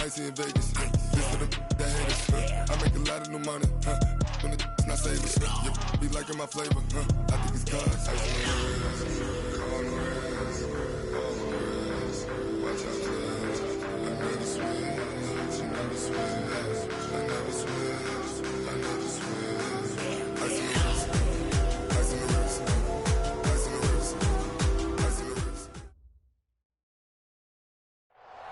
Icy in Vegas. This for the haters. I make a lot of new money. When the not saving. Yeah, be liking my flavor. I think it's cause ice in the wrist. On the wrist. On the wrist. Watch out for this. I never switch. You never switch. I never switch. I never switch. Ice in the wrist. Ice in the wrist. Ice in the wrist. Ice in the wrist.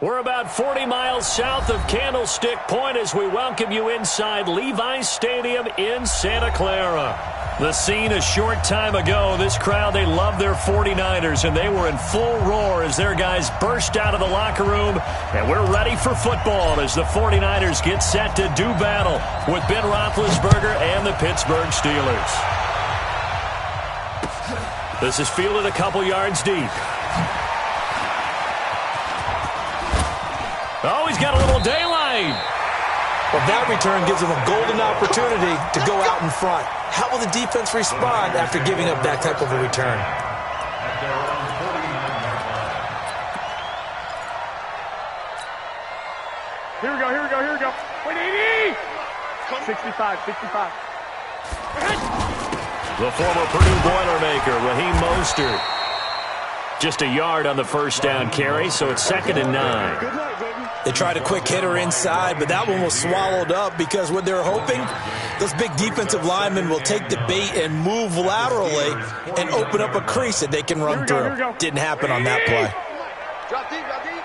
We're about 40 miles south of Candlestick Point as we welcome you inside Levi's Stadium in Santa Clara. The scene a short time ago, this crowd, they love their 49ers, and they were in full roar as their guys burst out of the locker room. And we're ready for football as the 49ers get set to do battle with Ben Roethlisberger and the Pittsburgh Steelers. This is fielded a couple yards deep. Oh, he's got a little daylight. Well, that return gives them a golden opportunity to go out in front. How will the defense respond after giving up that type of a return? Here we go, here we go, here we go. Wait, 80! 65, 65. The former Purdue Boilermaker, Raheem Mostert. Just a yard on the first down carry, so it's 2nd and 9. They tried a quick hitter inside, but that one was swallowed up because what they're hoping, those big defensive linemen will take the bait and move laterally and open up a crease that they can run through. Didn't happen on that play. Drop deep, drop deep.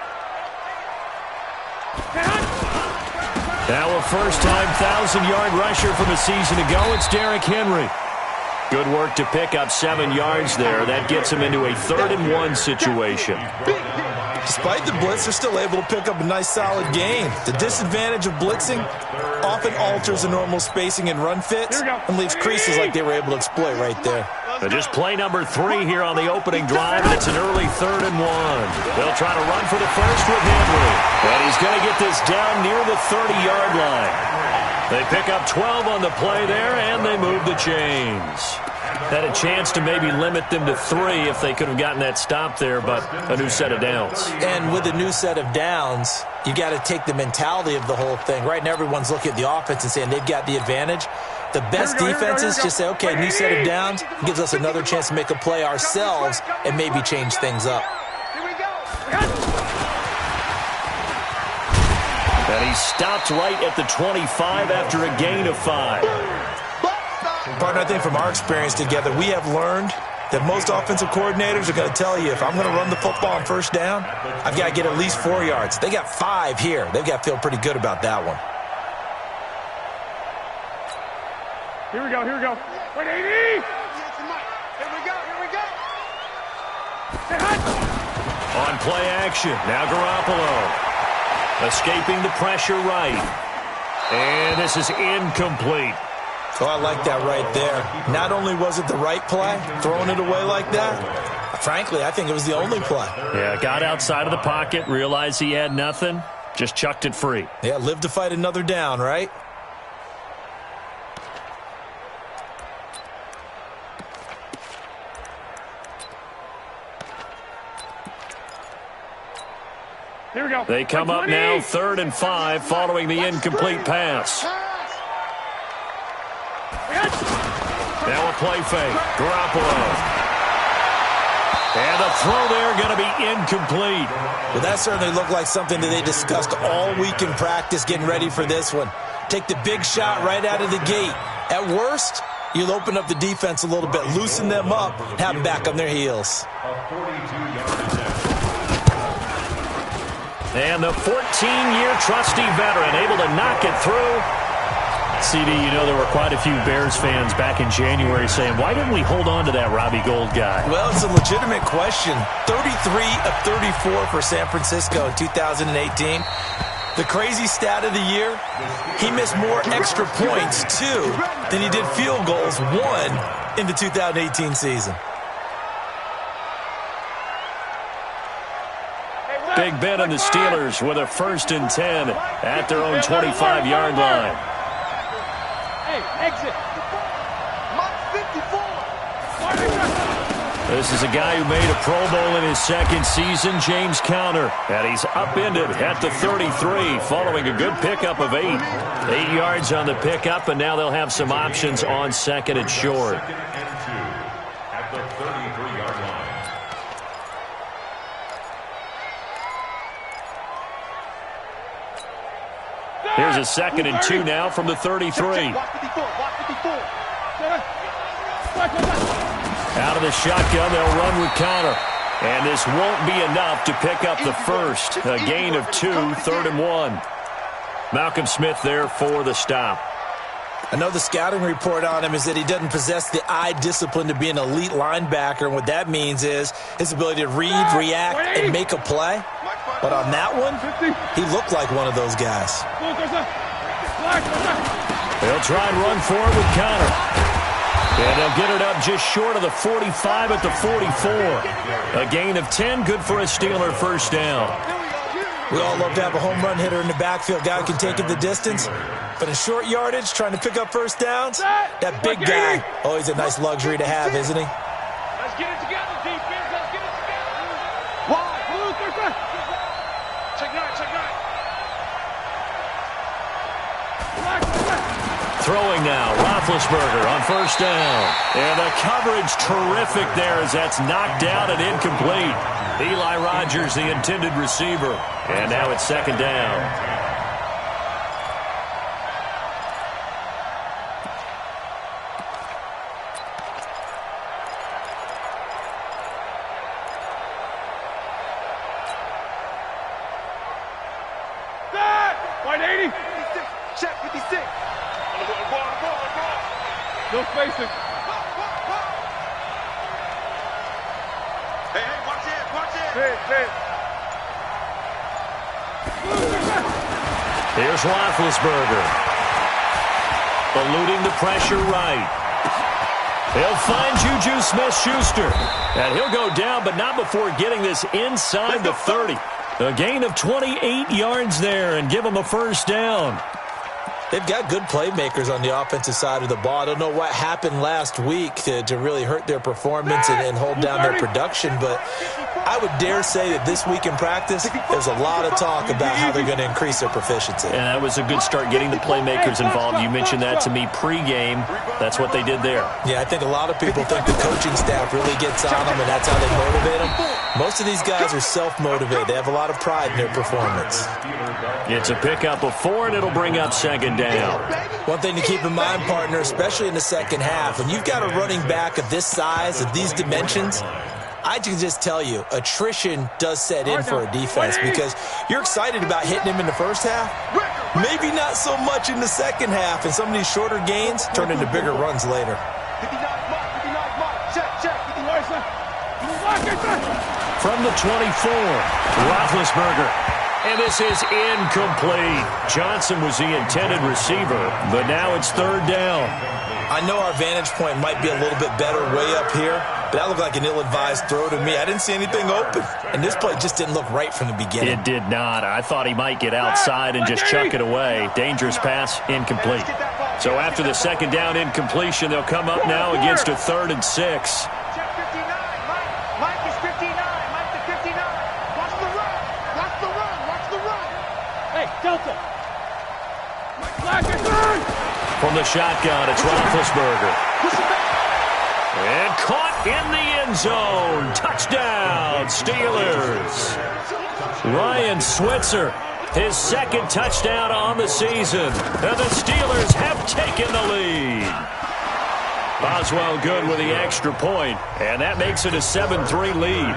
Now a first-time 1,000-yard rusher from a season ago, it's Derrick Henry. Good work to pick up 7 yards there. That gets him into a 3rd and 1 situation. Despite the blitz, they're still able to pick up a nice, solid gain. The disadvantage of blitzing often alters the normal spacing and run fits and leaves creases like they were able to exploit right there. But just play number 3 here on the opening drive, and it's an early 3rd and 1. They'll try to run for the first with Henry. And he's going to get this down near the 30-yard line. They pick up 12 on the play there, and they move the chains. Had a chance to maybe limit them to 3 if they could have gotten that stop there, but a new set of downs. And with a new set of downs, you got to take the mentality of the whole thing. Right now, everyone's looking at the offense and saying they've got the advantage. The best defenses just say, okay, new set of downs, gives us another chance to make a play ourselves and maybe change things up. And he stopped right at the 25 after a gain of 5. Partner, I think from our experience together, we have learned that most offensive coordinators are going to tell you, if I'm going to run the football on first down, I've got to get at least 4 yards. They got 5 here. They've got to feel pretty good about that one. Here we go, here we go. Wait, 80! Here we go, here we go. On play action, now Garoppolo. Escaping the pressure right. And this is incomplete. Oh, I like that right there. Not only was it the right play, throwing it away like that, frankly, I think it was the only play. Yeah, got outside of the pocket, realized he had nothing, just chucked it free. Yeah, live to fight another down, right? Here we go. They come up now 3rd and 5 following the incomplete pass. Now a play fake. Garoppolo. And a throw there going to be incomplete. Well, that certainly looked like something that they discussed all week in practice getting ready for this one. Take the big shot right out of the gate. At worst, you'll open up the defense a little bit, loosen them up, have them back on their heels. And the 14-year trusty veteran able to knock it through. CD, you know there were quite a few Bears fans back in January saying, why didn't we hold on to that Robbie Gould guy? Well, it's a legitimate question. 33 of 34 for San Francisco in 2018. The crazy stat of the year, he missed more extra points, 2, than he did field goals, 1, in the 2018 season. Big Ben and the Steelers with a 1st and 10 at their own 25-yard line. Hey, exit. Mark 54. This is a guy who made a Pro Bowl in his second season, James Conner. And he's upended at the 33 following a good pickup of 8. 8 yards on the pickup, and now they'll have some options on second and short. At the 33-yard line. Here's a 2nd and 2 now from the 33. Out of the shotgun, they'll run with Conner. And this won't be enough to pick up the first. A gain of 2, 3rd and 1. Malcolm Smith there for the stop. I know the scouting report on him is that he doesn't possess the eye discipline to be an elite linebacker. And what that means is his ability to read, react, and make a play. But on that one, he looked like one of those guys. They'll try and run forward with Conner. And they'll get it up just short of the 45 at the 44. A gain of 10, good for a Steeler first down. We all love to have a home run hitter in the backfield. Guy who can take it the distance. But in short yardage, trying to pick up first downs, that big guy, always a nice luxury to have, isn't he? Let's get it together, defense. Let's get it together. Wide. Check 9, check 9. Throwing now, Roethlisberger on first down. And the coverage terrific there as that's knocked out and incomplete. Eli Rogers, the intended receiver. And now it's 2nd down. Check 56. No spacing. Hey, watch it. Here's Roethlisberger. Eluding the pressure right. He'll find Juju Smith-Schuster. And he'll go down, but not before getting this inside the 30. A gain of 28 yards there and give him a first down. They've got good playmakers on the offensive side of the ball. I don't know what happened last week to really hurt their performance and hold down their production, but I would dare say that this week in practice, there's a lot of talk about how they're going to increase their proficiency. And that was a good start getting the playmakers involved. You mentioned that to me pregame. That's what they did there. Yeah, I think a lot of people think the coaching staff really gets on them, and that's how they motivate them. Most of these guys are self-motivated. They have a lot of pride in their performance. It's a pickup of 4, and it'll bring up 2nd down. One thing to keep in mind, partner, especially in the second half, when you've got a running back of this size, of these dimensions, I can just tell you, attrition does set in for a defense because you're excited about hitting him in the first half. Maybe not so much in the second half, and some of these shorter gains turn into bigger runs later. From the 24, Roethlisberger. And this is incomplete. Johnson was the intended receiver, but now it's 3rd down. I know our vantage point might be a little bit better way up here, but that looked like an ill-advised throw to me. I didn't see anything open, and this play just didn't look right from the beginning. It did not. I thought he might get outside and just chuck it away. Dangerous pass, incomplete. So after the 2nd down incompletion, they'll come up now against a 3rd and 6. From the shotgun, it's Roethlisberger. And caught in the end zone. Touchdown, Steelers. Ryan Switzer, his 2nd touchdown on the season. And the Steelers have taken the lead. Boswell good with the extra point, and that makes it a 7-3 lead.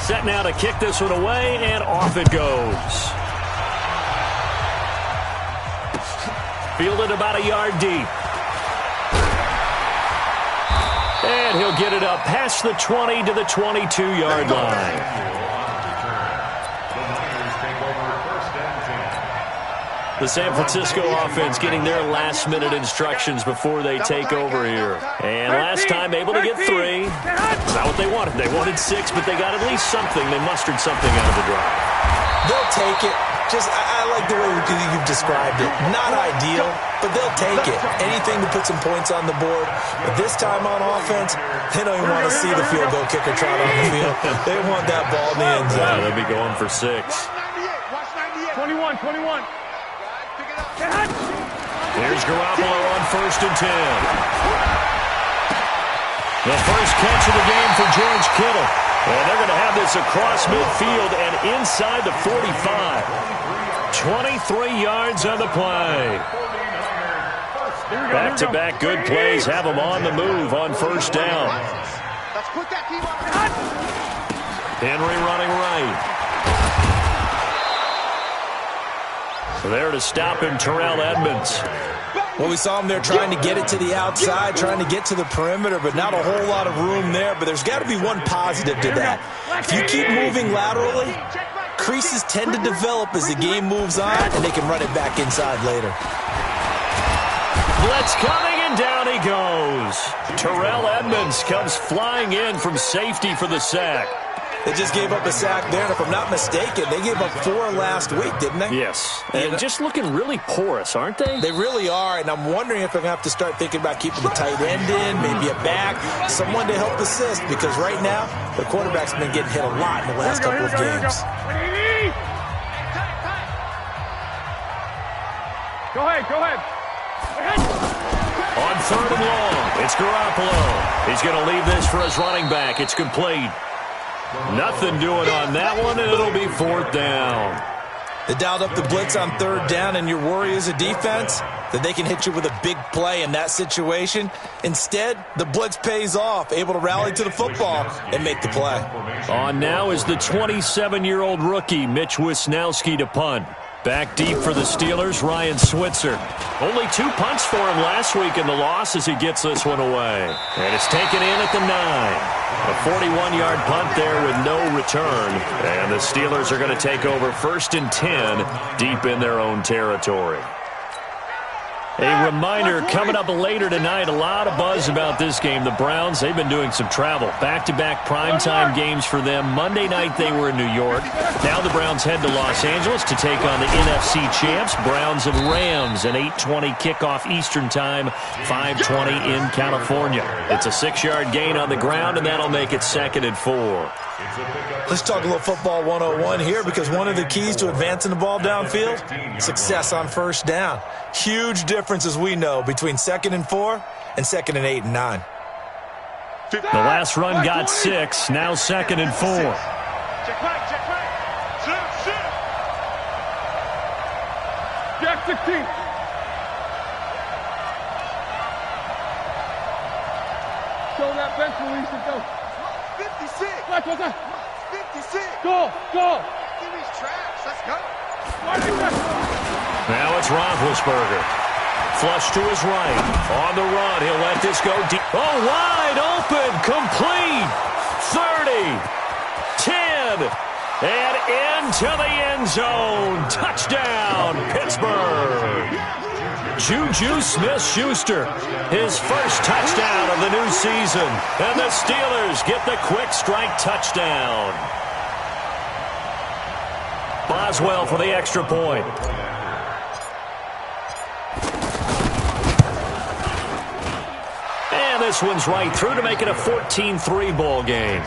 Set now to kick this one away, and off it goes. Fielded about a yard deep. And he'll get it up past the 20 to the 22-yard line. The San Francisco offense getting their last-minute instructions before they take over here. And last time able to get 3. Not what they wanted. They wanted 6, but they got at least something. They mustered something out of the drive. They'll take it. I like the way you've described it. Not ideal, but they'll take it. Anything to put some points on the board. But this time on offense, they don't even want to see the field goal kicker trot on the field. They want that ball in the end zone. Yeah, they'll be going for 6. 21. Here's Garoppolo on 1st and 10. The first catch of the game for George Kittle. And they're going to have this across midfield and inside the 45. 23 yards on the play. Back-to-back good plays have them on the move on 1st down. Henry running right. There to stop him, Terrell Edmonds. Well, we saw him there trying to get it to the outside, trying to get to the perimeter, but not a whole lot of room there. But there's got to be one positive to that. If you keep moving laterally, creases tend to develop as the game moves on, and they can run it back inside later. Blitz coming, and down he goes. Terrell Edmonds comes flying in from safety for the sack. They just gave up a sack there, and if I'm not mistaken, they gave up 4 last week, didn't they? Yes, and just looking really porous, aren't they? They really are, and I'm wondering if they're going to have to start thinking about keeping the tight end in, maybe a back, someone to help assist, because right now, the quarterback's been getting hit a lot in the last couple of games. Go ahead. On 3rd and long, it's Garoppolo. He's going to leave this for his running back. It's complete. Nothing doing on that one, and it'll be 4th down. They dialed up the blitz on 3rd down, and your worry as a defense that they can hit you with a big play in that situation. Instead, the blitz pays off, able to rally to the football and make the play. On now is the 27-year-old rookie, Mitch Wisnowski, to punt. Back deep for the Steelers, Ryan Switzer. Only 2 punts for him last week in the loss as he gets this one away. And it's taken in at the 9. A 41-yard punt there with no return. And the Steelers are going to take over 1st and 10 deep in their own territory. A reminder, coming up later tonight, a lot of buzz about this game. The Browns, they've been doing some travel. Back-to-back primetime games for them. Monday night they were in New York. Now the Browns head to Los Angeles to take on the NFC champs, Browns and Rams. An 8:20 kickoff Eastern time, 5:20 in California. It's a 6-yard gain on the ground, and that'll make it 2nd and 4. Let's talk a little football 101 here, because one of the keys to advancing the ball downfield, success on 1st down. Huge difference, as we know, between 2nd and 4 and 2nd and 8 and 9. The last run got 6, now 2nd and 4. Jack 16. Show that bench release and go. 56. Watch, what's that? 56. Go. Give me traps. Let's go. Now it's Roethlisberger. Flush to his right. On the run, he'll let this go deep. Oh, wide open, complete. 30, 10, and into the end zone. Touchdown, Pittsburgh. Juju Smith-Schuster, his first touchdown of the new season. And the Steelers get the quick strike touchdown. Boswell for the extra point. And this one's right through to make it a 14-3 ball game.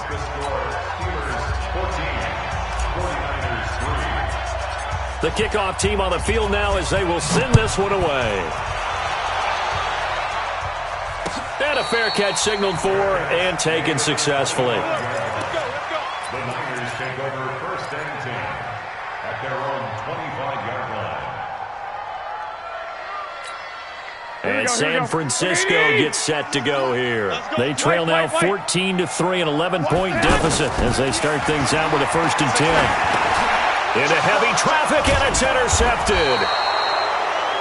The kickoff team on the field now as they will send this one away. And a fair catch signaled for and taken successfully. The Niners take over 1st and 10 at their own 25-yard line. And San Francisco gets set to go here. They trail now 14-3, an 11-point deficit as they start things out with a 1st and 10. Into heavy traffic, and it's intercepted.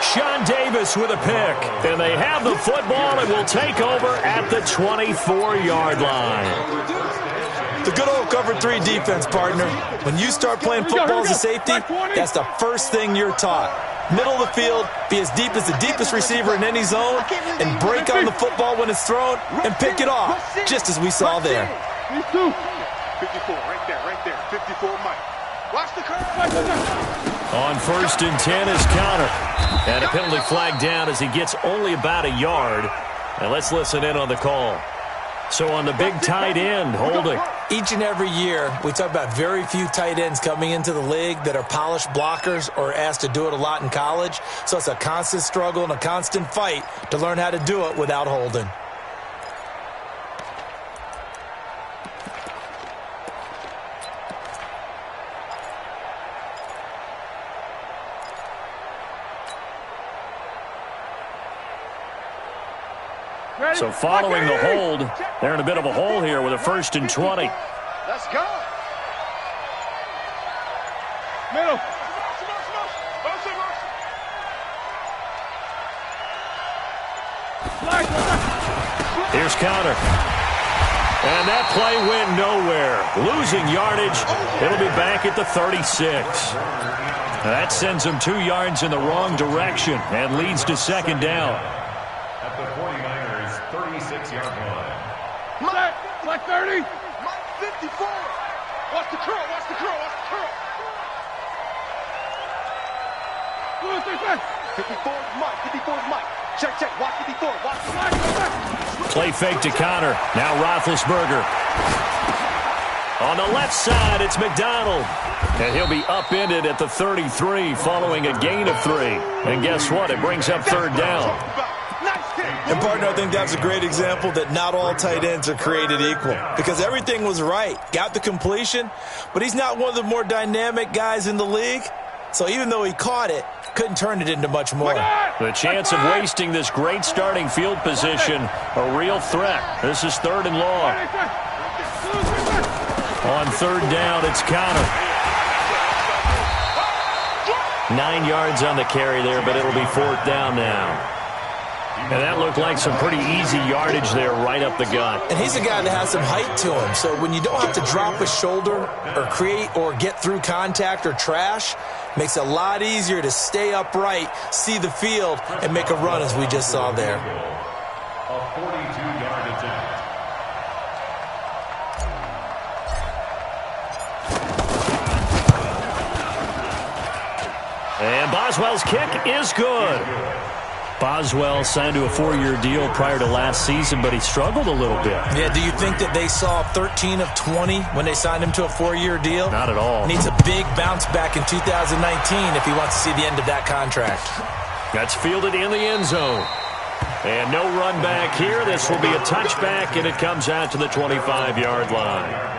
Sean Davis with a pick. And they have the football and will take over at the 24-yard line. The good old cover 3 defense, partner. When you start playing football as a safety, that's the first thing you're taught. Middle of the field, be as deep as the deepest receiver in any zone, and break on the football when it's thrown and pick it off, just as we saw there. 54, right there, 54, Mike. Watch the curve. On 1st and 10 is Connor. And a penalty flag down as he gets only about a yard. And let's listen in on the call. So on the big tight end, holding. Each and every year, we talk about very few tight ends coming into the league that are polished blockers or asked to do it a lot in college. So it's a constant struggle and a constant fight to learn how to do it without holding. So following the hold, they're in a bit of a hole here with a 1st and 20. Let's go. Middle. Here's Connor. And that play went nowhere. Losing yardage. It'll be back at the 36. That sends them 2 yards in the wrong direction and leads to 2nd down. At the 49ers, 36-yard line. Black 30. Mike 54. Watch the curl. Watch the curl. Watch the curl. 54 Mike. 54 Mike. Check. Watch 54. Watch the Mike. Play fake to Connor. Now Roethlisberger. On the left side, it's McDonald. And he'll be upended at the 33 following a gain of 3. And guess what? It brings up 3rd down. And, partner, I think that's a great example that not all tight ends are created equal. Because everything was right. Got the completion, but he's not one of the more dynamic guys in the league. So even though he caught it, couldn't turn it into much more. The chance of wasting this great starting field position, a real threat. This is 3rd and long. On 3rd down, it's Connor. 9 yards on the carry there, but it'll be 4th down now. And that looked like some pretty easy yardage there right up the gut. And he's a guy that has some height to him. So when you don't have to drop a shoulder or create or get through contact or trash, makes it a lot easier to stay upright, see the field, and make a run as we just saw there. A 42-yard attempt. And Boswell's kick is good. Boswell signed to a 4-year deal prior to last season, but he struggled a little bit. Yeah, do you think that they saw 13 of 20 when they signed him to a 4-year deal? Not at all. Needs a big bounce back in 2019 if he wants to see the end of that contract. That's fielded in the end zone. And no run back here. This will be a touchback, and it comes out to the 25-yard line.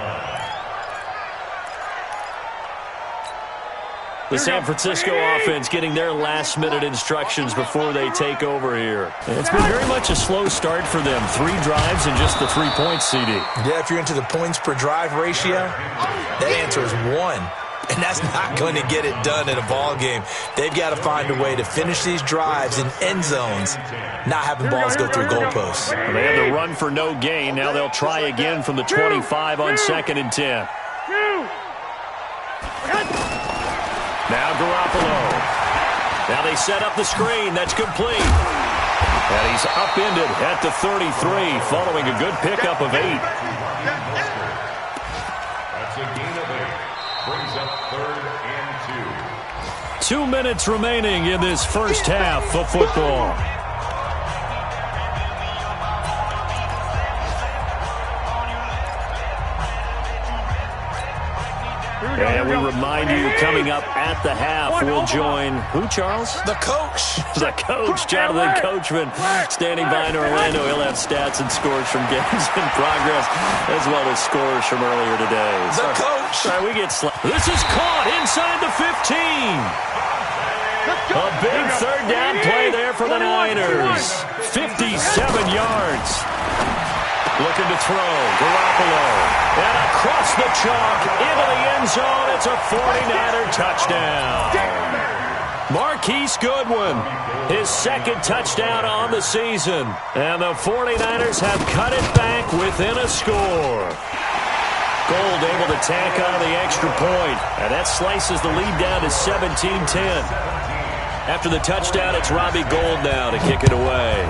The San Francisco offense getting their last-minute instructions before they take over here. And it's been very much a slow start for them. 3 drives and just the 3 points, CD. Yeah, if you're into the points per drive ratio, that answer is 1. And that's not going to get it done in a ball game. They've got to find a way to finish these drives in end zones, not having balls go through goalposts. They had the run for no gain. Now they'll try again from the 25 on 2nd and 10. Now Garoppolo. Now they set up the screen. That's complete. And he's upended at the 33 following a good pickup of 8. That's a gain of 8. Brings up 3rd and 2. 2 minutes remaining in this first half of football. And we remind you, coming up at the half, we'll join who, Charles? The coach. The coach, Jonathan Coachman, standing by in Orlando. He'll have stats and scores from games in progress, as well as scores from earlier today. The coach. Sorry, we get This is caught inside the 15. A big 3rd down play there for the Niners. 57 yards. Looking to throw. Garoppolo. And across the chalk into the end zone. It's a 49er touchdown. Marquise Goodwin, his 2nd touchdown on the season. And the 49ers have cut it back within a score. Gold able to tack on the extra point. And that slices the lead down to 17-10. After the touchdown, it's Robbie Gould now to kick it away.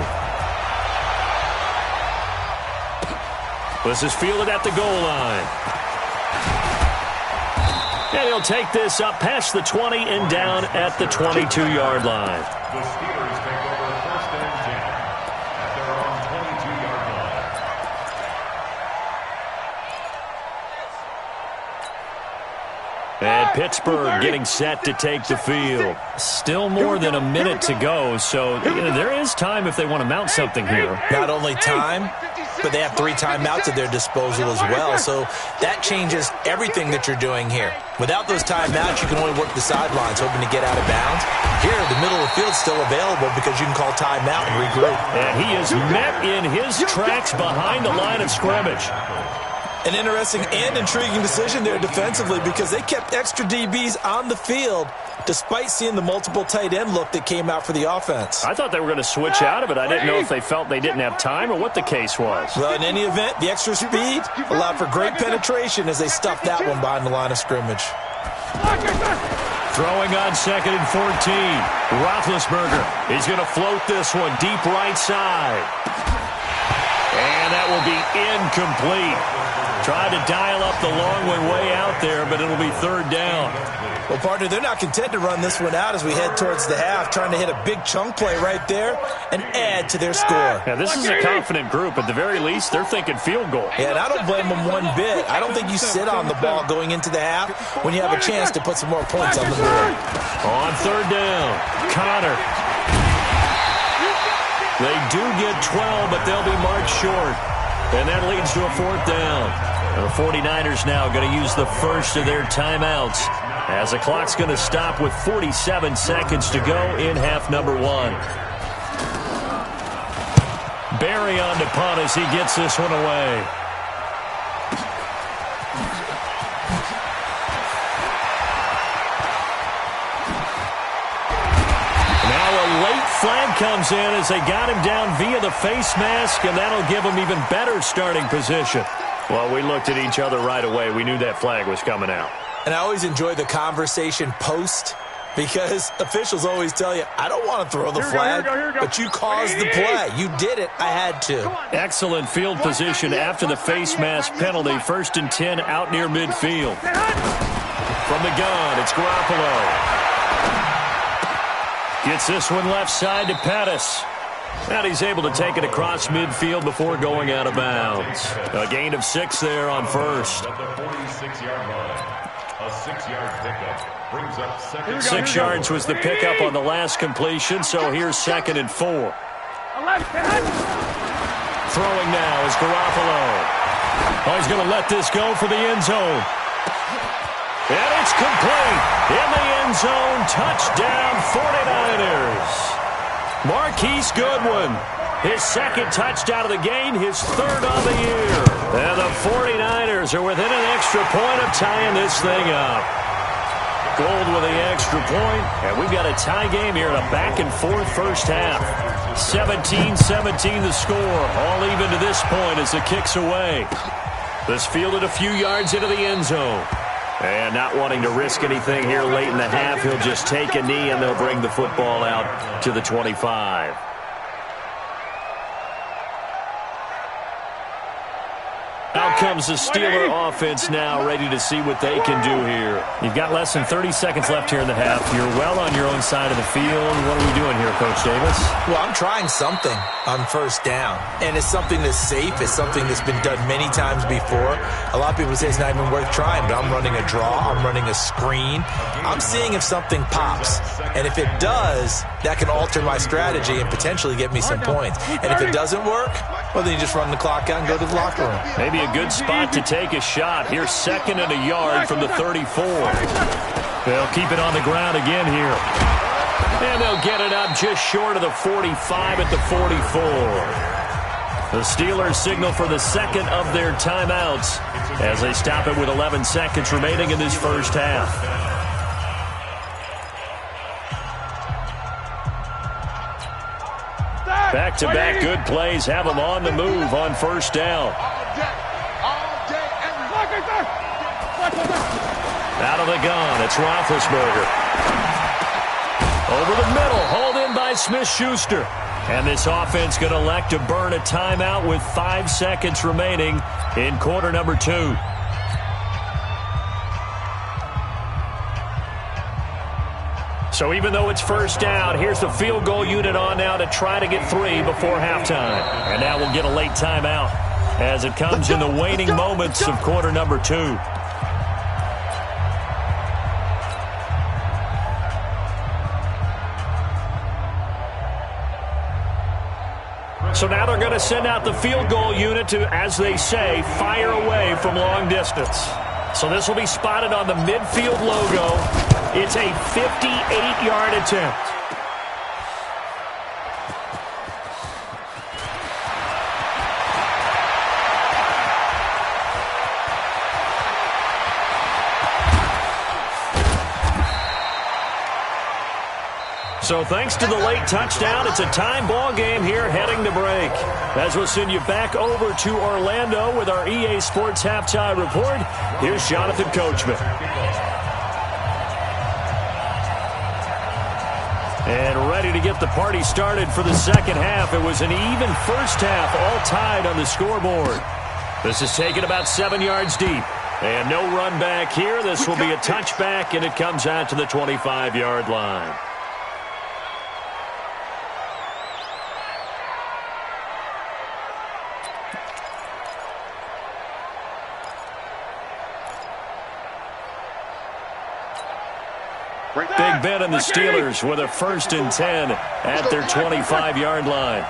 This is fielded at the goal line. And he'll take this up past the 20 and down at the 22-yard line. The Steelers take over 1st and 10 at their own 22-yard line. And Pittsburgh getting set to take the field. Still more than a minute to go, so there is time if they want to mount something here. Not only time, but they have 3 timeouts at their disposal as well, so that changes everything that you're doing here. Without those timeouts, you can only work the sidelines, hoping to get out of bounds. Here, the middle of the field's still available because you can call timeout and regroup. And he is met in his tracks behind the line of scrimmage. An interesting and intriguing decision there defensively because they kept extra DBs on the field despite seeing the multiple tight end look that came out for the offense. I thought they were going to switch out of it. I didn't know if they felt they didn't have time or what the case was. Well, in any event, the extra speed allowed for great penetration as they stuffed that one behind the line of scrimmage. Throwing on 2nd and 14. Roethlisberger is going to float this one deep right side. And that will be incomplete. Tried to dial up the long way out there, but it'll be 3rd down. Well, partner, they're not content to run this one out as we head towards the half, trying to hit a big chunk play right there and add to their score. Yeah, this is a confident group. At the very least, they're thinking field goal. Yeah, and I don't blame them one bit. I don't think you sit on the ball going into the half when you have a chance to put some more points on the board. On 3rd down, Connor. They do get 12, but they'll be marked short. And that leads to a 4th down. The 49ers now going to use the first of their timeouts as the clock's going to stop with 47 seconds to go in half number 1. Barry on to punt as he gets this one away. Flag comes in as they got him down via the face mask, and that'll give him even better starting position. Well, we looked at each other right away. We knew that flag was coming out. And I always enjoy the conversation post because officials always tell you, I don't want to throw the flag, but you caused the play. You did it. I had to. Excellent field position after the face mask penalty. 1st and 10 out near midfield. From the gun, it's Garoppolo. Gets this one left side to Pettis. And he's able to take it across midfield before going out of bounds. A gain of 6 there on 1st. At the 46-yard line, a 6-yard pickup brings up 2nd. 6 yards was the pickup on the last completion, so here's 2nd and 4. Throwing now is Garoppolo. Oh, he's going to let this go for the end zone. And it's complete. In the end zone, touchdown 49ers. Marquise Goodwin, his 2nd touchdown of the game, his 3rd of the year. And the 49ers are within an extra point of tying this thing up. Gold with the extra point, and we've got a tie game here in a back-and-forth first half. 17-17 the score, all even to this point as the kick's away. This fielded a few yards into the end zone. And not wanting to risk anything here late in the half, he'll just take a knee and they'll bring the football out to the 25. Out comes the Steeler offense now, ready to see what they can do here. You've got less than 30 seconds left here in the half. You're well on your own side of the field. What are we doing here, Coach Davis? Well, I'm trying something on 1st down, and it's something that's safe. It's something that's been done many times before. A lot of people say it's not even worth trying, but I'm running a draw. I'm running a screen. I'm seeing if something pops, and if it does, that can alter my strategy and potentially get me some points. And if it doesn't work, well, then you just run the clock out and go to the locker room. Maybe a good spot to take a shot. Here's 2nd and a yard from the 34. They'll keep it on the ground again here. And they'll get it up just short of the 45 at the 44. The Steelers signal for the 2nd of their timeouts as they stop it with 11 seconds remaining in this first half. Back-to-back good plays have them on the move on 1st down. Out of the gun, it's Roethlisberger. Over the middle, hauled in by Smith-Schuster. And this offense going to elect to burn a timeout with 5 seconds remaining in quarter number 2. So even though it's first down, here's the field goal unit on now to try to get 3 before halftime. And now we'll get a late timeout as it comes in the waning moments of quarter number 2. So now they're going to send out the field goal unit to, as they say, fire away from long distance. So this will be spotted on the midfield logo. It's a 58-yard attempt. So thanks to the late touchdown, it's a time ball game here heading to break. As we'll send you back over to Orlando with our EA Sports Halftime Report, here's Jonathan Coachman. And ready to get the party started for the second half. It was an even first half, all tied on the scoreboard. This is taken about 7 yards deep. And no run back here. This will be a touchback, and it comes out to the 25-yard line. Big Ben and the Steelers with a 1st and 10 at their 25-yard line.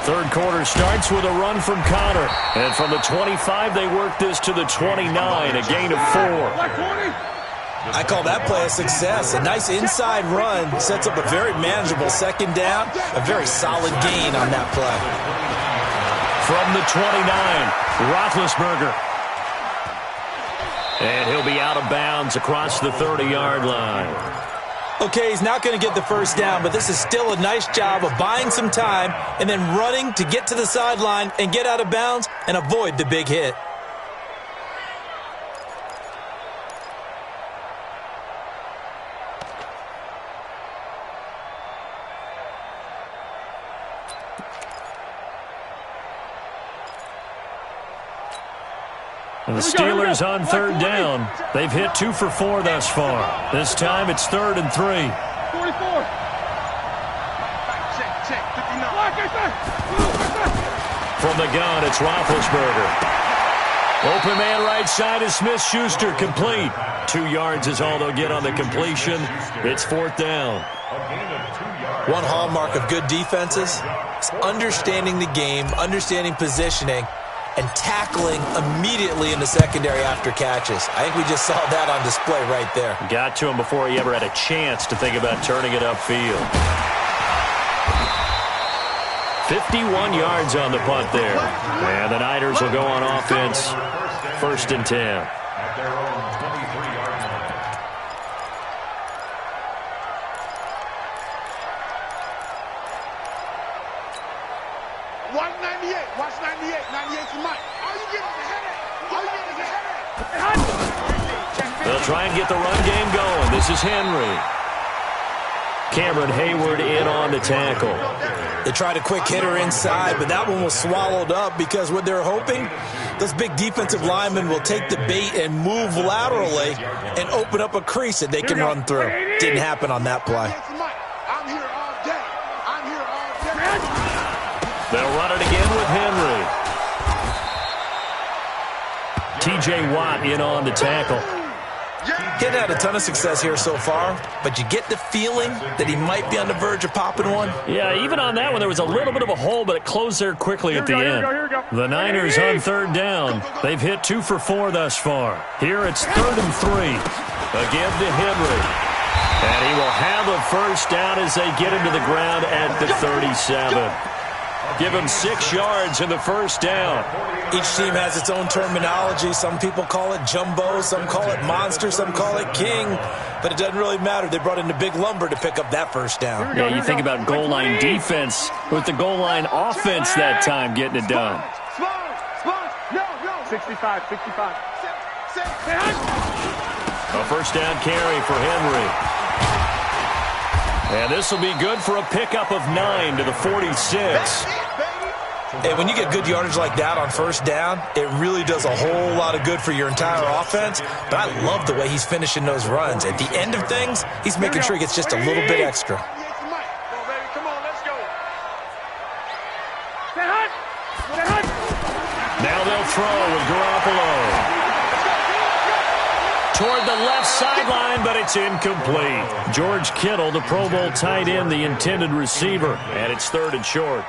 Third quarter starts with a run from Connor. And from the 25, they work this to the 29, a gain of 4. I call that play a success. A nice inside run sets up a very manageable second down. A very solid gain on that play. From the 29, Roethlisberger. And he'll be out of bounds across the 30-yard line. Okay, he's not going to get the first down, but this is still a nice job of buying some time and then running to get to the sideline and get out of bounds and avoid the big hit. And the Steelers on third down. They've hit 2 for 4 thus far. This time it's 3rd and 3. 44. From the gun, it's Roethlisberger. Open man right side is Smith-Schuster, complete. 2 yards is all they'll get on the completion. It's 4th down. One hallmark of good defenses is understanding the game, understanding positioning, and tackling immediately in the secondary after catches. I think we just saw that on display right there. Got to him before he ever had a chance to think about turning it upfield. 51 yards on the punt there. And the Niners will go on offense. 1st and 10. At their own 23-yard line. Watch 98. Watch 98. 98 to Mike. All you get is a headache. All you get is a headache. They'll try and get the run game going. This is Henry. Cameron Hayward in on the tackle. They tried a quick hitter inside, but that one was swallowed up because what they're hoping, those big defensive linemen will take the bait and move laterally and open up a crease that they can run through. Didn't happen on that play. I'm here all day. I'm here all day. They'll run it again with Henry. T.J. Watt in on the tackle. He's had a ton of success here so far, but you get the feeling that he might be on the verge of popping one. Yeah, even on that one, there was a little bit of a hole, but it closed there quickly at the end. The Niners on third down. They've hit 2 for 4 thus far. Here it's 3rd and 3. Again to Henry. And he will have a first down as they get into the ground at the 37. Give him 6 yards in the first down. Each team has its own terminology. Some people call it jumbo, some call it monster, some call it king. But it doesn't really matter. They brought in the big lumber to pick up that first down. Yeah, you think about goal line defense with the goal line offense that time getting it done. 65. A first down carry for Henry. And this will be good for a pickup of 9 to the 46. And when you get good yardage like that on first down, it really does a whole lot of good for your entire offense. But I love the way he's finishing those runs. At the end of things, he's making sure he gets just a little bit extra. Now they'll throw with Garoppolo. Toward the left sideline, but it's incomplete. George Kittle, the Pro Bowl tight end, the intended receiver, and it's 3rd and short.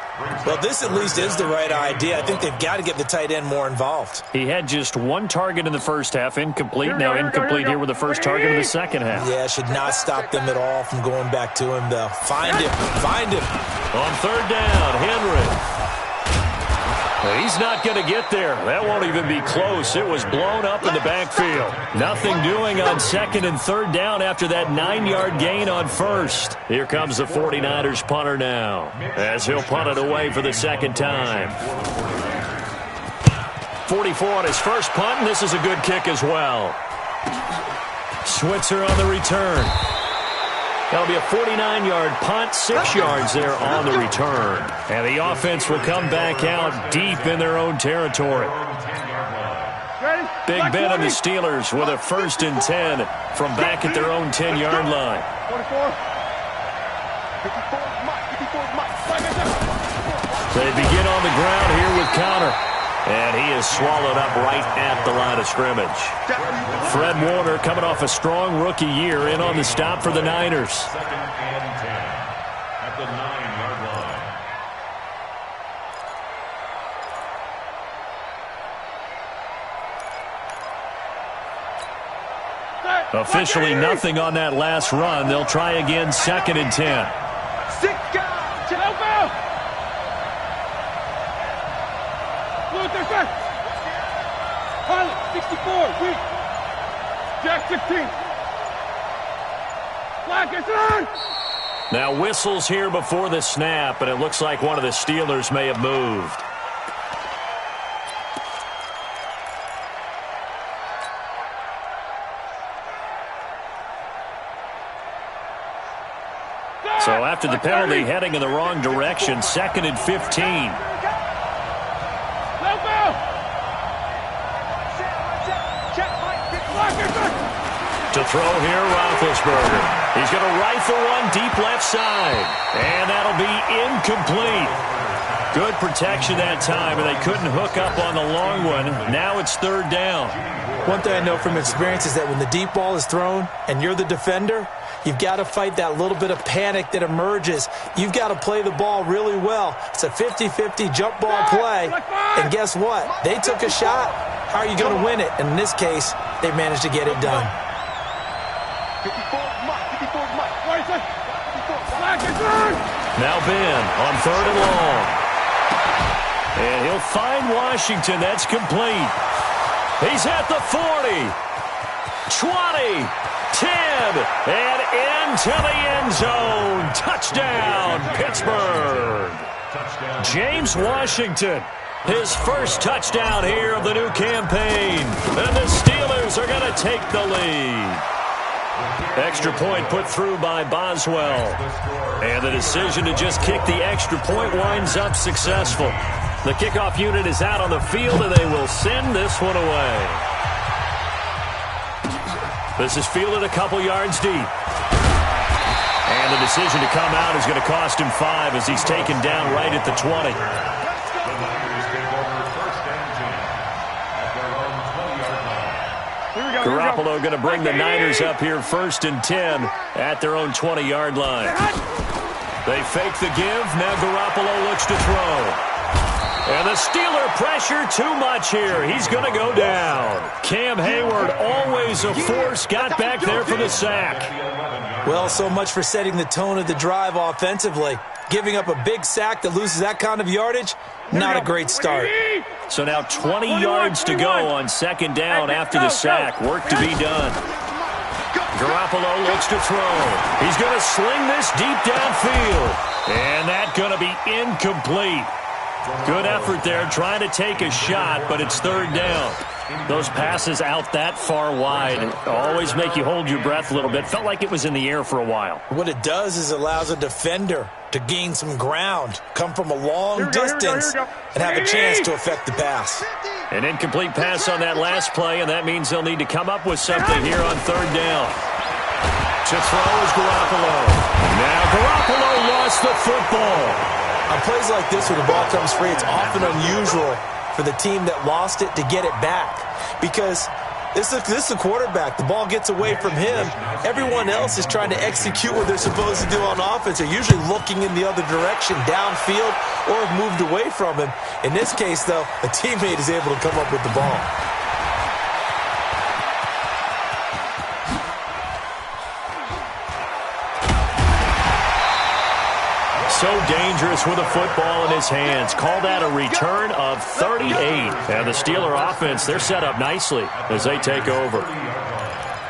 Well, this at least is the right idea. I think they've got to get the tight end more involved. He had just 1 target in the first half, incomplete. Now incomplete here with the first target of the second half. Yeah, should not stop them at all from going back to him, though. Find him. Find him. On 3rd down, Henry. He's not going to get there. That won't even be close. It was blown up in the backfield. Nothing doing on 2nd and 3rd down after that 9-yard gain on 1st. Here comes the 49ers punter now, as he'll punt it away for the 2nd time. 44 on his first punt, and this is a good kick as well. Switzer on the return. That'll be a 49-yard punt, 6 yards there on the return. And the offense will come back out deep in their own territory. Big Ben and the Steelers with a 1st and 10 from back at their own 10-yard line. They begin on the ground here with Connor. And he is swallowed up right at the line of scrimmage. Fred Warner coming off a strong rookie year in on the stop for the Niners. 2nd and 10 at the 9-yard line. Officially nothing on that last run. They'll try again, 2nd and 10. Pilot, 64, weak. Jack 16. Flag is on. Now whistles here before the snap, and it looks like one of the Steelers may have moved. So after the penalty, heading in the wrong direction, 2nd and 15. To throw here, Roethlisberger. He's going to rifle one deep left side. And that'll be incomplete. Good protection that time, and they couldn't hook up on the long one. Now it's 3rd down. One thing I know from experience is that when the deep ball is thrown and you're the defender, you've got to fight that little bit of panic that emerges. You've got to play the ball really well. It's a 50-50 jump ball play. And guess what? They took a shot. How are you going to win it? And in this case, they managed to get it done. Now Ben on 3rd and long. And he'll find Washington. That's complete. He's at the 40, 20, 10, and into the end zone. Touchdown, Pittsburgh. James Washington, his first touchdown here of the new campaign. And the Steelers are going to take the lead. Extra point put through by Boswell. And the decision to just kick the extra point winds up successful. The kickoff unit is out on the field, and they will send this one away. This is fielded a couple yards deep. And the decision to come out is going to cost him 5 as he's taken down right at the 20. Garoppolo going to bring the Niners up here 1st and 10 at their own 20-yard line. They fake the give. Now Garoppolo looks to throw. And the Steeler pressure too much here. He's going to go down. Cam Hayward, always a force, got back there for the sack. Well, so much for setting the tone of the drive offensively. Giving up a big sack that loses that kind of yardage, not a great start. So now 20 yards to go on 2nd down after the sack. Work to be done. Garoppolo looks to throw. He's going to sling this deep downfield. And that's going to be incomplete. Good effort there trying to take a shot, but it's 3rd down. Those passes out that far wide always make you hold your breath a little bit. Felt like it was in the air for a while. What it does is allows a defender to gain some ground, come from a long distance, and have a chance to affect the pass. An incomplete pass on that last play, and that means they'll need to come up with something here on third down. To throw is Garoppolo. Now Garoppolo lost the football. On plays like this where the ball comes free, it's often unusual for the team that lost it to get it back. Because this is the quarterback. The ball gets away from him. Everyone else is trying to execute what they're supposed to do on offense. They're usually looking in the other direction, downfield, or have moved away from him. In this case, though, a teammate is able to come up with the ball. So dangerous with a football in his hands. Call that a return of 38. And the Steeler offense, they're set up nicely as they take over.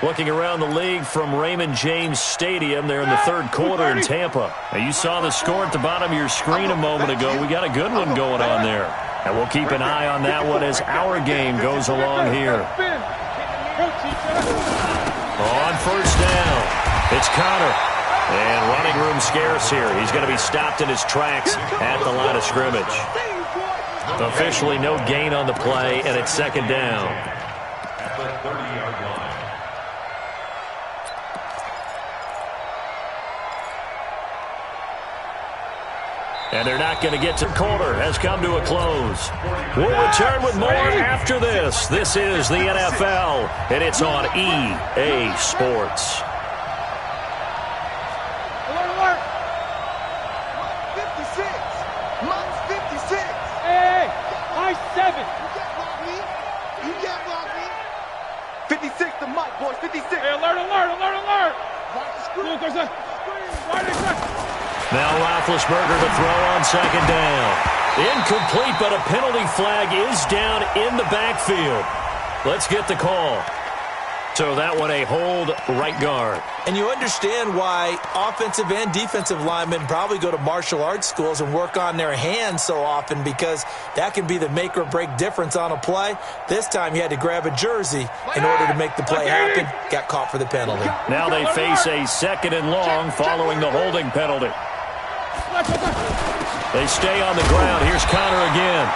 Looking around the league from Raymond James Stadium, they're in the third quarter in Tampa. Now, you saw the score at the bottom of your screen a moment ago. We got a good one going on there. And we'll keep an eye on that one as our game goes along here. On first down, it's Connor. And running room scarce here. He's going to be stopped in his tracks at the line of scrimmage. Officially no gain on the play, and it's second down. At the 30-yard line. And they're not going to get to quarter. Has come to a close. We'll return with more after this. This is the NFL, and it's on EA Sports. Now Roethlisberger to throw on second down. Incomplete, but a penalty flag is down in the backfield. Let's get the call. So that one a hold, right guard. And you understand why offensive and defensive linemen probably go to martial arts schools and work on their hands so often, because that can be the make or break difference on a play. This time he had to grab a jersey in order to make the play happen. Got caught for the penalty. Now they face a second and long following the holding penalty. They stay on the ground. Here's Connor again.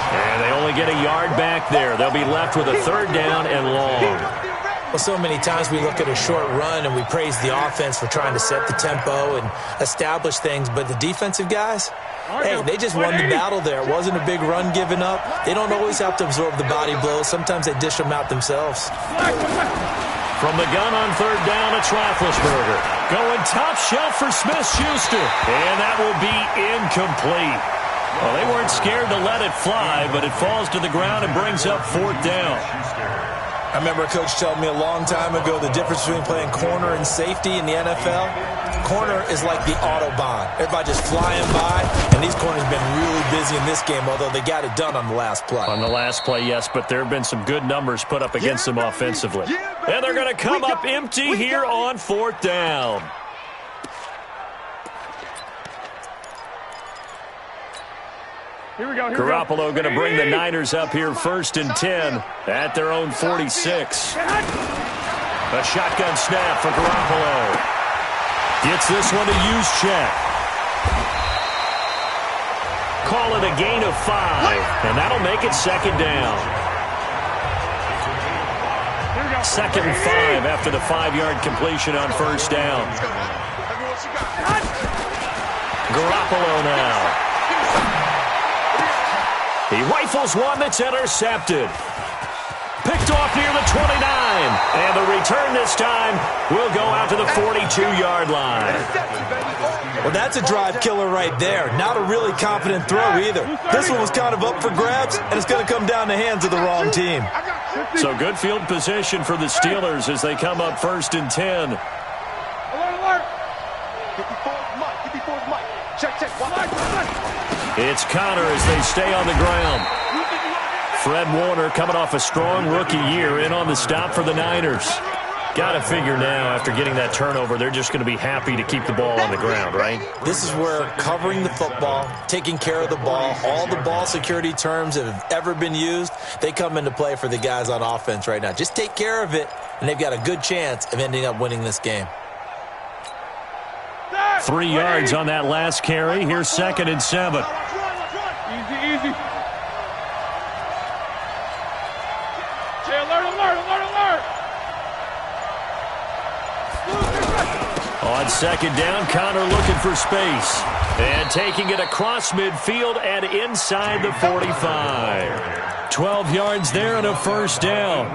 And they only get a yard back there. They'll be left with a third down and long. Well, so many times we look at a short run and we praise the offense for trying to set the tempo and establish things, but the defensive guys, hey, they just won the battle there. It wasn't a big run given up. They don't always have to absorb the body blows. Sometimes they dish them out themselves. From the gun on third down, it's Roethlisberger. Going top shelf for Smith-Schuster. And that will be incomplete. Well, they weren't scared to let it fly, but it falls to the ground and brings up fourth down. I remember a coach telling me a long time ago the difference between playing corner and safety in the NFL. Corner is like the Autobahn. Everybody just flying by, and these corners have been really busy in this game, although they got it done on the last play. On the last play, yes, but there have been some good numbers put up against them offensively. And they're going to come up empty here on fourth down. Here we go. Garoppolo going to bring the Niners up here first and 10 at their own 46. A shotgun snap for Garoppolo. Gets this one to Juszczyk. Call it a gain of 5, and that'll make it second down. Second and 5 after the 5-yard completion on first down. Garoppolo now. He rifles one that's intercepted. Picked off near the 29. And the return this time will go out to the 42-yard line. Well, that's a drive killer right there. Not a really confident throw either. This one was kind of up for grabs, and it's going to come down the hands of the wrong team. So good field position for the Steelers as they come up first and 10. Alert. 54's Mike. 54's Mike. Check. It's Connor as they stay on the ground. Fred Warner coming off a strong rookie year in on the stop for the Niners. Got to figure now, after getting that turnover, they're just going to be happy to keep the ball on the ground, right? This is where covering the football, taking care of the ball, all the ball security terms that have ever been used, they come into play for the guys on offense right now. Just take care of it, and they've got a good chance of ending up winning this game. 3 yards on that last carry. Here's 2nd and 7. Easy, easy. Jay, alert. On 2nd down, Connor looking for space. And taking it across midfield and inside the 45. 12 yards there and a 1st down.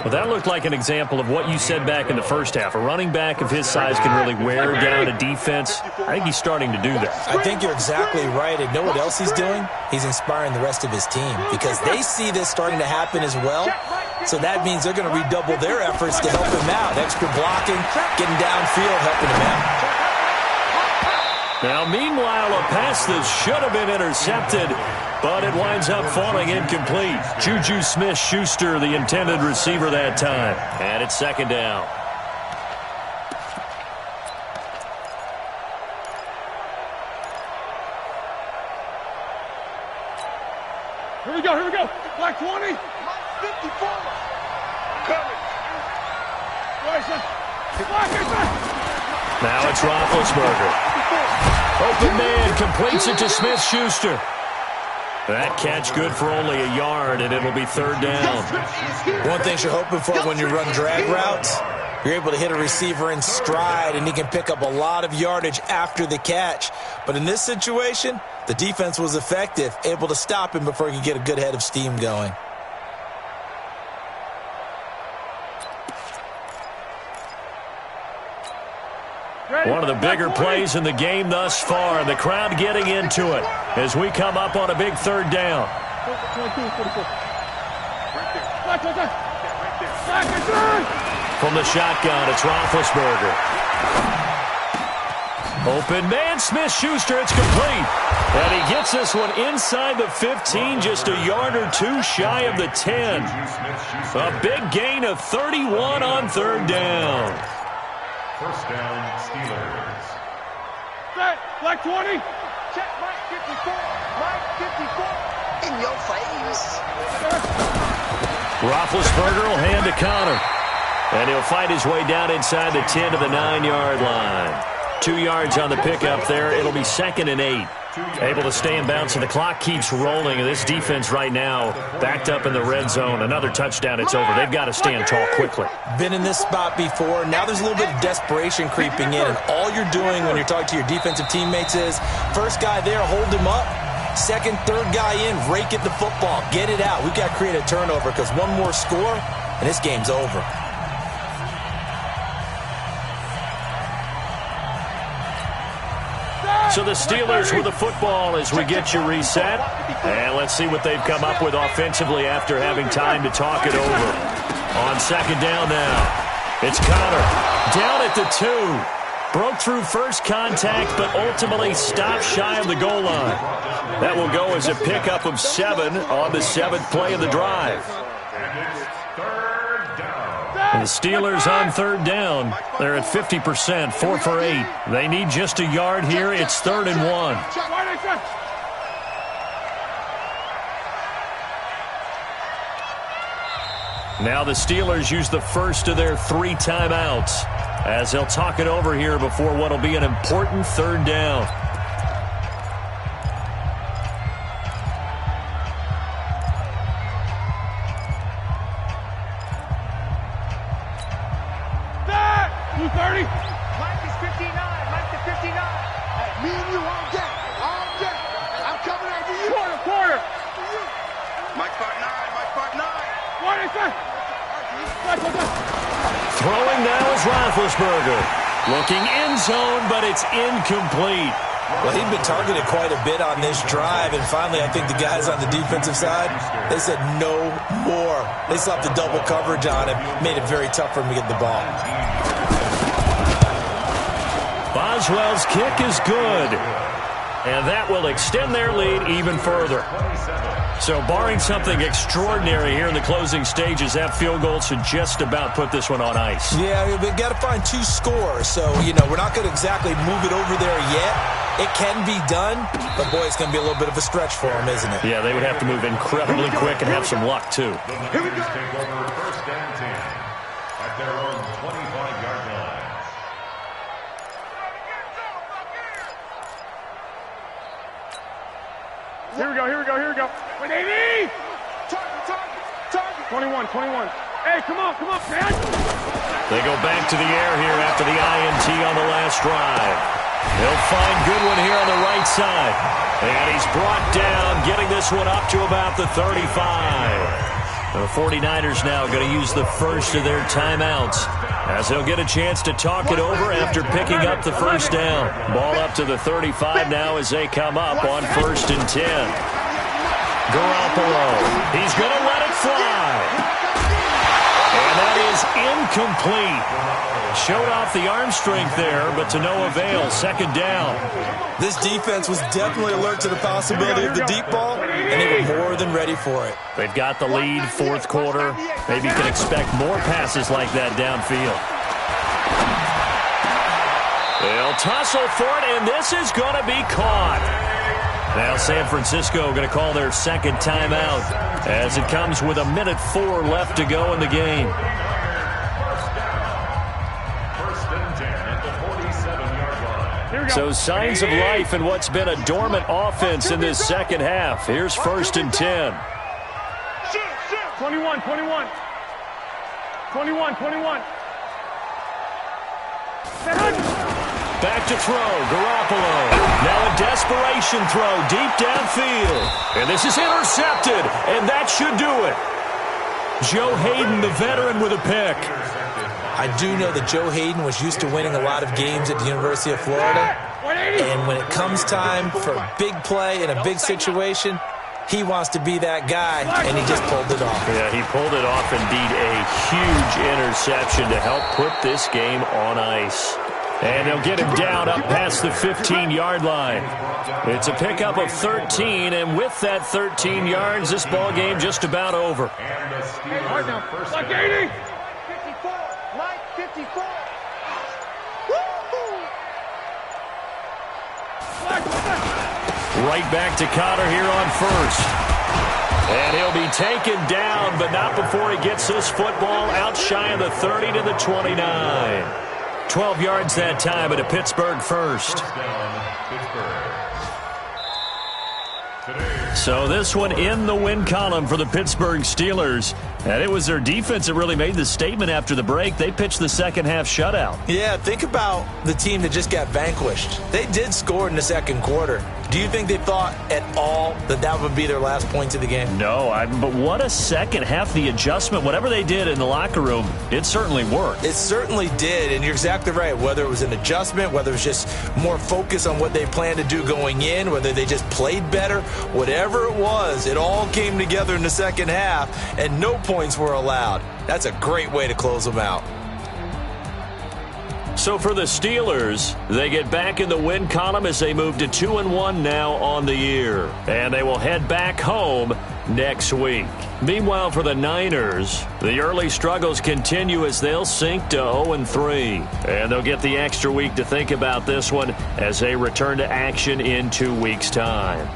Well, that looked like an example of what you said back in the first half. A running back of his size can really wear down a defense. I think he's starting to do that. I think you're exactly right. And know what else he's doing? He's inspiring the rest of his team because they see this starting to happen as well. So that means they're going to redouble their efforts to help him out. Extra blocking, getting downfield, helping him out. Now, meanwhile, a pass that should have been intercepted, but it winds up falling incomplete. Juju Smith-Schuster, the intended receiver that time. And it's 2nd down. Here we go. Black 20. 54. Coming. Right, son. Now it's Roethlisberger. Open man completes it to Smith-Schuster. That catch good for only a yard, and it'll be 3rd down. One thing you're hoping for when you run drag routes, you're able to hit a receiver in stride, and he can pick up a lot of yardage after the catch. But in this situation, the defense was effective, able to stop him before he could get a good head of steam going. One of the bigger plays in the game thus far, and the crowd getting into it as we come up on a big 3rd down. From the shotgun, it's Roethlisberger. Open man, Smith-Schuster, it's complete. And he gets this one inside the 15, just a yard or 2 shy of the 10. A big gain of 31 on 3rd down. 1st down, Steelers. Set, Black 20. Check, Mike 54. Mike 54. In your face. Roethlisberger will hand to Connor. And he'll fight his way down inside the 10 to the 9-yard line. 2 yards on the pickup there. It'll be 2nd and 8. Able to stay in bounds, and the clock keeps rolling. And this defense right now backed up in the red zone. Another touchdown, it's over. They've got to stand tall quickly. Been in this spot before. Now there's a little bit of desperation creeping in. And all you're doing when you're talking to your defensive teammates is, first guy there, hold him up. 2nd, 3rd guy in, rake at the football. Get it out. We've got to create a turnover because one more score, and this game's over. So the Steelers with the football as we get you reset. And let's see what they've come up with offensively after having time to talk it over. On 2nd down now, it's Connor down at the 2. Broke through first contact, but ultimately stopped shy of the goal line. That will go as a pickup of 7 on the 7th play of the drive. And the Steelers on 3rd down. They're at 50%, 4 for 8. They need just a yard here. It's 3rd and 1. Now the Steelers use the first of their 3 timeouts as they'll talk it over here before what will be an important 3rd down. Throwing now is Roethlisberger. Looking end zone, but it's incomplete. Well, he'd been targeted quite a bit on this drive, and finally I think the guys on the defensive side, they said no more. They slapped the double coverage on him, made it very tough for him to get the ball. Boswell's kick is good, and that will extend their lead even further. So barring something extraordinary here in the closing stages, that field goal should just about put this one on ice. Yeah, we've got to find 2 scores. So, we're not going to exactly move it over there yet. It can be done, but, boy, it's going to be a little bit of a stretch for them, isn't it? Yeah, they would have to move incredibly quick and have some luck, too. The Niners take over first and 10 at their own 25-yard line. Here we go, here we go, here we go. Wait, 80! Target. 21. Hey, come on, man. They go back to the air here after the INT on the last drive. They'll find Goodwin here on the right side. And he's brought down, getting this one up to about the 35. The 49ers now going to use the first of their timeouts as they'll get a chance to talk it over after picking up the first down. Ball up to the 35 now as they come up on 1st and 10. Garoppolo, he's going to let it fly. And that is incomplete. Showed off the arm strength there, but to no avail. 2nd down. This defense was definitely alert to the possibility of the deep ball, and they were more than ready for it. They've got the lead, 4th quarter. Maybe you can expect more passes like that downfield. They'll tussle for it, and this is going to be caught. Now San Francisco going to call their 2nd timeout as it comes with 1:04 left to go in the game. First and 10 at the 47-yard line. So signs of life in what's been a dormant offense in this second half. Here's 1st and 10. 21. Back to throw, Garoppolo. Now a desperation throw deep downfield. And this is intercepted, and that should do it. Joe Hayden, the veteran, with a pick. I do know that Joe Hayden was used to winning a lot of games at the University of Florida. And when it comes time for a big play in a big situation, he wants to be that guy, and he just pulled it off. Yeah, he pulled it off indeed. A huge interception to help put this game on ice. And they'll get him down up past the 15-yard line. It's a pickup of 13, and with that 13 yards, this ball game just about over. And the Steelers first Like down. 80. 54. Right back to Cotter here on 1st. And he'll be taken down, but not before he gets this football out shy of the 30 to the 29. 12 yards that time at a Pittsburgh first. First down, Pittsburgh. So this one in the win column for the Pittsburgh Steelers. And it was their defense that really made the statement after the break. They pitched the second half shutout. Yeah, think about the team that just got vanquished. They did score in the 2nd quarter. Do you think they thought at all that that would be their last points of the game? No, but what a second half. The adjustment, whatever they did in the locker room, it certainly worked. It certainly did, and you're exactly right. Whether it was an adjustment, whether it was just more focus on what they planned to do going in, whether they just played better, whatever it was, it all came together in the second half, and no points were allowed. That's a great way to close them out. So for the Steelers, they get back in the win column as they move to 2-1 now on the year. And they will head back home next week. Meanwhile, for the Niners, the early struggles continue as they'll sink to 0-3. And they'll get the extra week to think about this one as they return to action in 2 weeks' time.